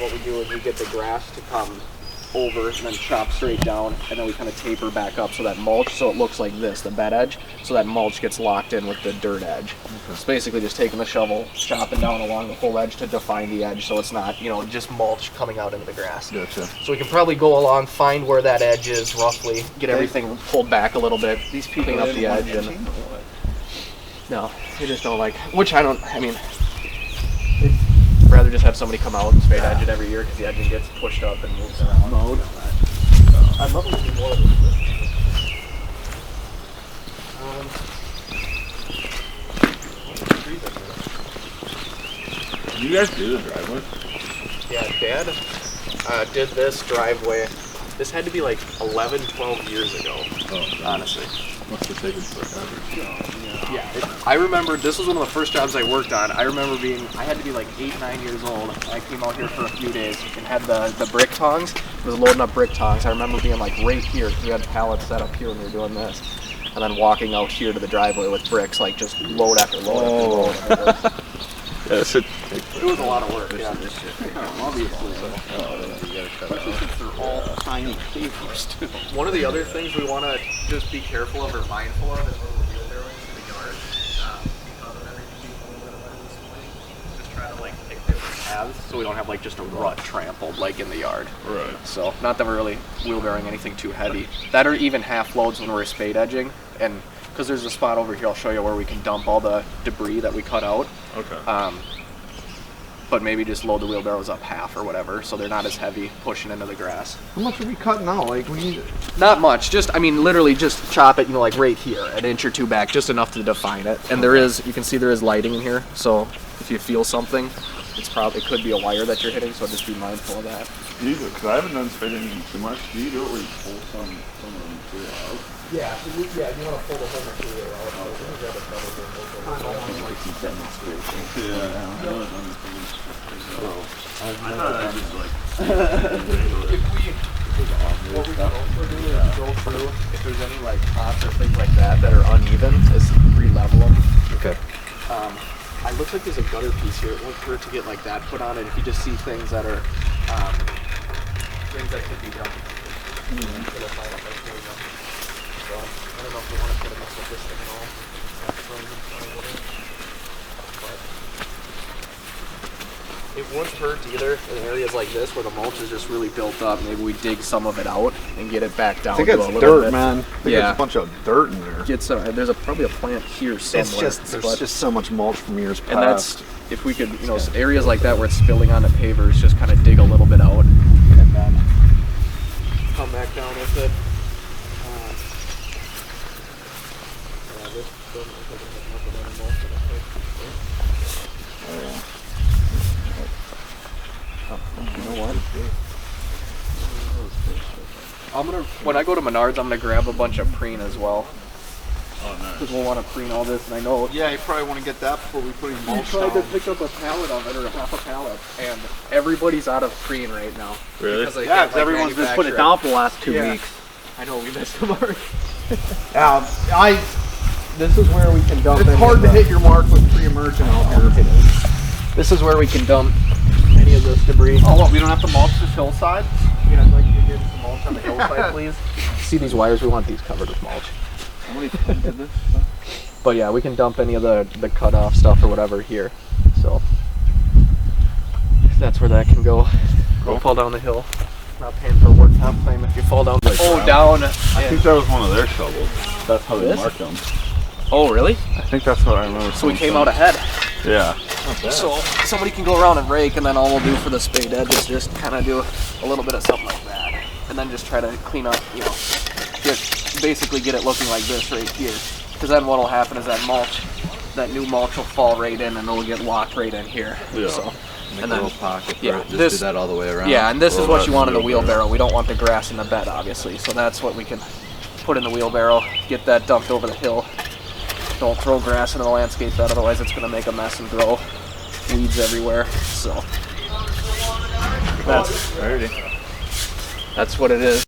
what we do is we get the grass to come over and then chop straight down, and then we kind of taper back up so that mulch, so it looks like this, the bed edge, so that mulch gets locked in with the dirt edge. Okay. It's basically just taking the shovel, chopping down along the whole edge to define the edge, so it's not, you know, just mulch coming out into the grass. Gotcha. So we can probably go along, find where that edge is roughly, get everything pulled back a little bit. These people clean up the edge, and no, they just don't like. Which I don't. I mean, I'd rather just have somebody come out and spade edge it every year because the edging gets pushed up and moves around. Mowed. I'd love to do more of this. Did you guys do the driveway? Yeah, Dad did this driveway. This had to be like 11, 12 years ago. Oh, honestly. Must have taken forever. Yeah, I remember this was one of the first jobs I worked on. I remember I had to be like 8, 9 years old. I came out here for a few days and had the brick tongs. It was loading up brick tongs. I remember being like right here because we had pallets set up here when we were doing this. And then walking out here to the driveway with bricks, like just load after load after load. Yes, it was a lot of work. Yeah, obviously. They're all tiny pavers too. One of the other things we want to just be careful of or mindful of is when we're wheelbarrowing in the yard. Because of everything being a little bit of a swing, just try to like pick different paths so we don't have like just a rut trampled like in the yard. Right. So not that we're really wheelbarrowing anything too heavy. That or even half loads when we're spade edging, and because there's a spot over here I'll show you where we can dump all the debris that we cut out. Okay. But maybe just load the wheelbarrows up half or whatever, so they're not as heavy pushing into the grass. How much are we cutting out? Like we need. Not much. Just, I mean, literally just chop it, you know, like right here, an inch or two back, just enough to define it. And there is, you can see there is lighting in here, so if you feel something, it could be a wire that you're hitting, so just be mindful of that. Do you do it? Because I haven't done spading too much. Do you do it where you pull some of the material out? Yeah, if you want to pull the whole material out, grab a double here. Like some demonstration. I thought I just like. What we can also do is go through, if there's any like pots or things like that that are uneven, is re-level them. Okay. I looks like there's a gutter piece here. It won't hurt to get like that put on it if you just see things that are things that could be done. So, I don't know if you want to put a mess with this thing at all. It wouldn't hurt either in areas like this where the mulch is just really built up. Maybe we dig some of it out and get it back down. I think to it's a little dirt, bit. man. I think there's a bunch of dirt in there. There's probably a plant here somewhere. There's just so much mulch from years past. And that's, if we could, you know, areas like that where it's spilling on the pavers, just kind of dig a little bit out and then come back down with it. Yeah, this doesn't look like it has much of any mulch in it. You know what? When I go to Menards, I'm gonna grab a bunch of preen as well. Oh, nice. Because we'll want to preen all this, and I know. Yeah, you probably want to get that before we put in mulch I tried to down. pick up a pallet of it, or half a pallet, and everybody's out of preen right now. Really? Because Yeah, because everyone's been putting it down for the last 2 weeks. I know, we missed the mark. Yeah, This is where we can dump. it's hard to hit your mark with pre-emergent out here. This is where we can dump any of this debris. Oh, what, we don't have to mulch this hillside? Yeah, I'd like you to get some mulch on the hillside, please. See these wires? We want these covered with mulch. Somebody did this? But yeah, we can dump any of the cut off stuff or whatever here. So that's where that can go. Cool. Go fall down the hill. Not paying for a work comp claim if you fall down. Like down. I think that was one of their shovels. That's how they This? marked them. Oh, really? I think that's what I remember. So we came out ahead. Yeah. So somebody can go around and rake, and then all we'll do for the spade edge is just kind of do a little bit of something like that, and then just try to clean up, you know, basically get it looking like this right here. Because then what'll happen is that new mulch will fall right in, and it'll get locked right in here. Yeah. So, Make and a then, little pocket for yeah, it. Just this, do that all the way around. Yeah, and this is what you want in the wheelbarrow. wheelbarrow. We don't want the grass in the bed, obviously. So that's what we can put in the wheelbarrow, get that dumped over the hill. Don't throw grass into the landscape bed, otherwise it's going to make a mess and grow weeds everywhere. So that's what it is.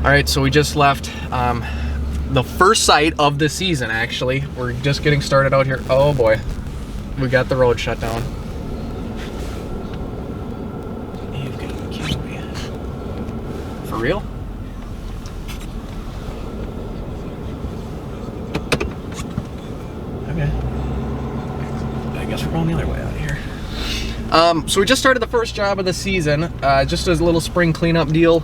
All right, so we just left the first site of the season, actually. We're just getting started out here. Oh boy, we got the road shut down. You've got to be kidding me. For real? Okay. I guess we're going the other way out here. So we just started the first job of the season, just as a little spring cleanup deal.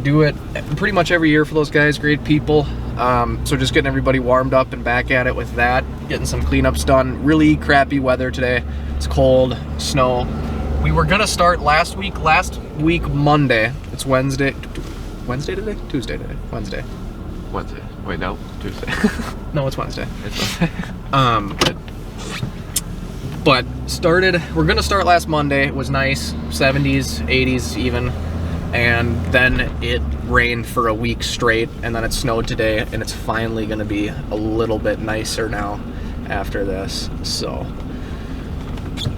Do it pretty much every year for those guys, great people. So just getting everybody warmed up and back at it with that, getting some cleanups done. Really crappy weather today. It's cold, snow. We were gonna start last week Monday. It's Wednesday. Wednesday today? Tuesday today. Wednesday. Wednesday. Wait, no, Tuesday. No, it's Wednesday. It's Wednesday. But we're gonna start last Monday. It was nice, 70s, 80s even. And then it rained for a week straight, and then it snowed today, and it's finally gonna be a little bit nicer now after this. So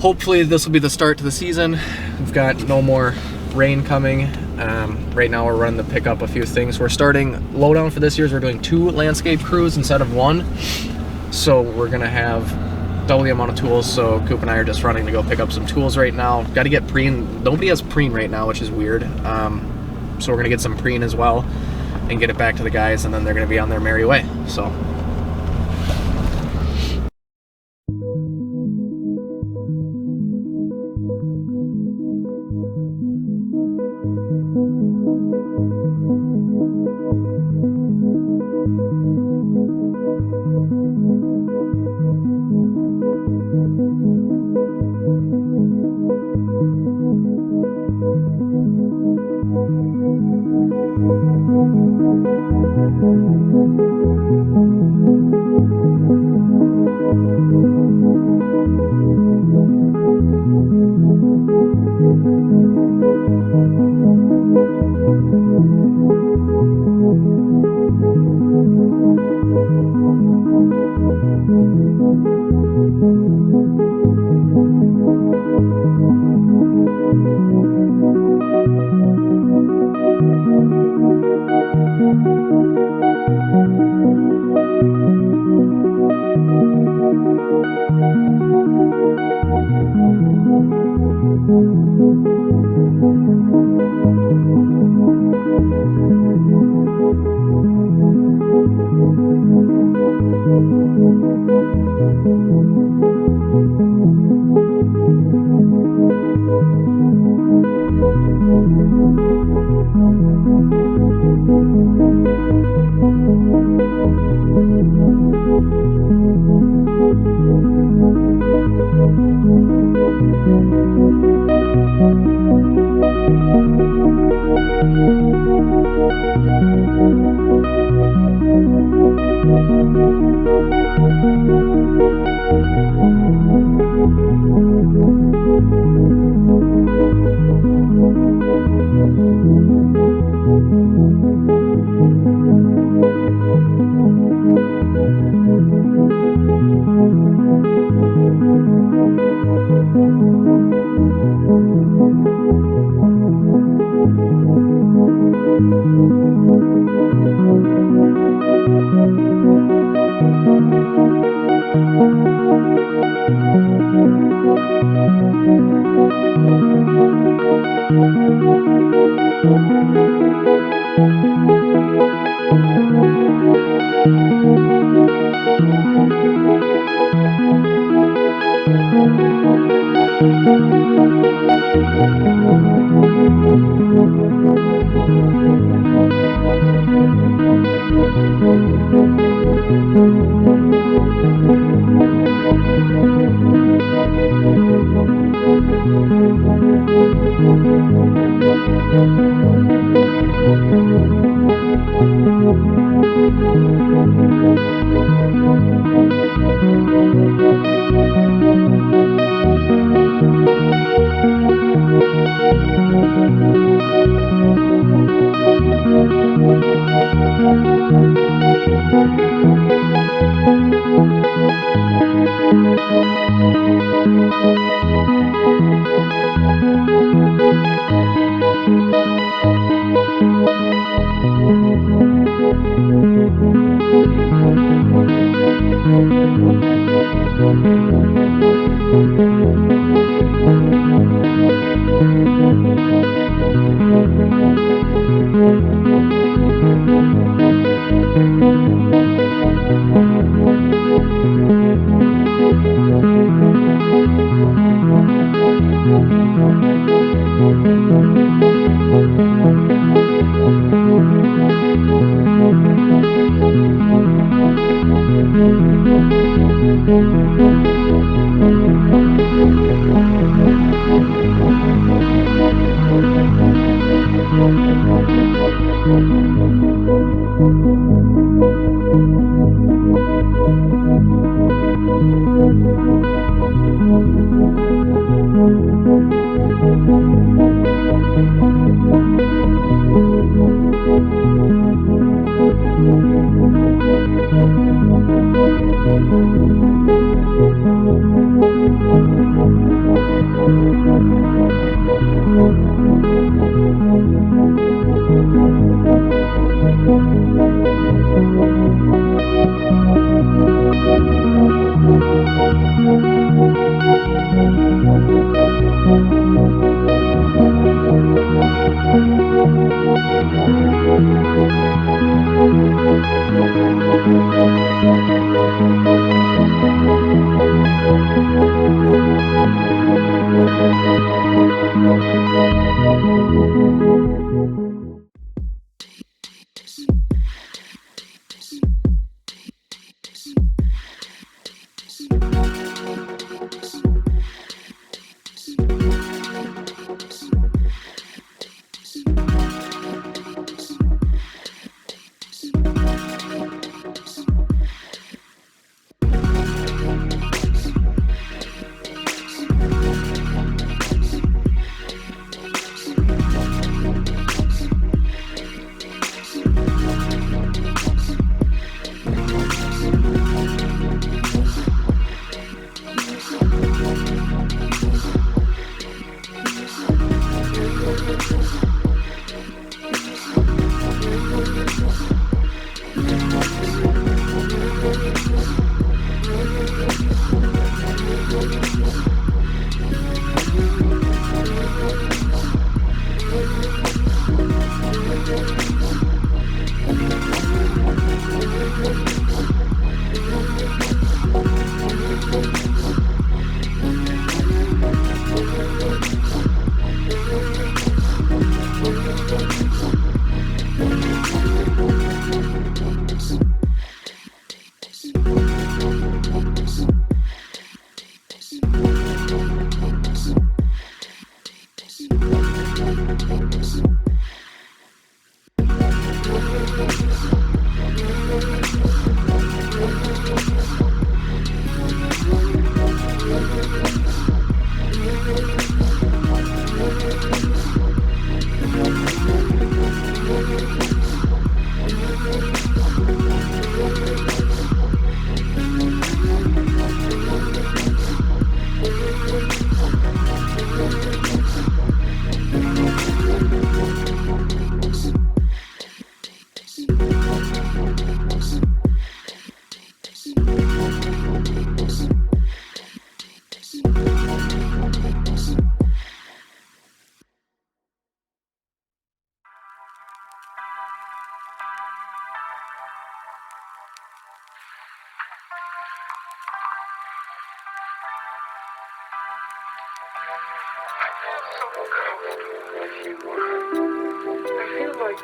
hopefully this will be the start to the season. We've got no more rain coming. Right now we're running to pick up a few things. We're starting lowdown for this year. We're doing 2 landscape crews instead of 1. So we're gonna have double the amount of tools. So Coop and I are just running to go pick up some tools right now. Got to get preen. Nobody has preen right now, which is weird. So we're gonna get some preen as well and get it back to the guys, and then they're gonna be on their merry way. So. I feel like